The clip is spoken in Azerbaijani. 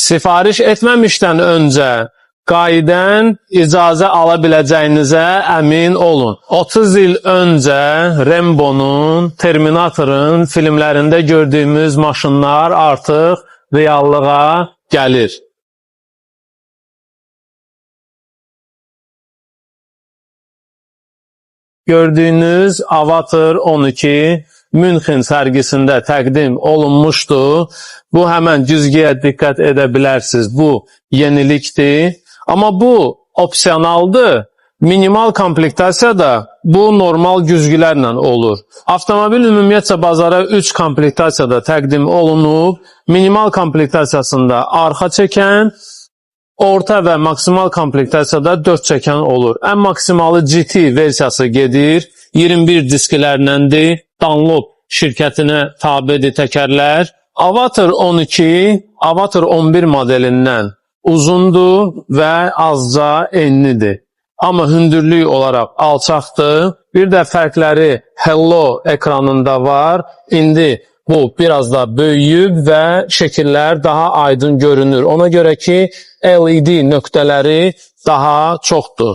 Sifariş etməmişdən öncə qayıdan icazə ala biləcəyinizə əmin olun. 30 il öncə Rambo'nun, Terminator'ın filmlərində gördüyümüz maşınlar artıq reallığa gəlir. Gördüyünüz Avatar 12 Münxen sərgisində təqdim olunmuşdu. Bu həmən cüzgiyə diqqət edə bilərsiniz. Bu yenilikdir. Amma bu opsionaldır. Minimal komplektasiyada bu normal güzgülərlə olur. Avtomobil ümumiyyətcə bazara 3 komplektasiyada təqdim olunub. Minimal komplektasiyasında arxa çəkən, orta və maksimal komplektasiyada 4 çəkən olur. Ən maksimalı GT versiyası gedir. 21 disklərləndir. Dunlop şirkətinə tabidir təkərlər. Avatar 12, Avatar 11 modelindən uzundur və azca enlidir. Amma hündürlük olaraq alçaqdır. Bir də fərqləri Hello ekranında var. İndi bu biraz da böyüyüb və şəkillər daha aydın görünür. Ona görə ki, LED nöqtələri daha çoxdur.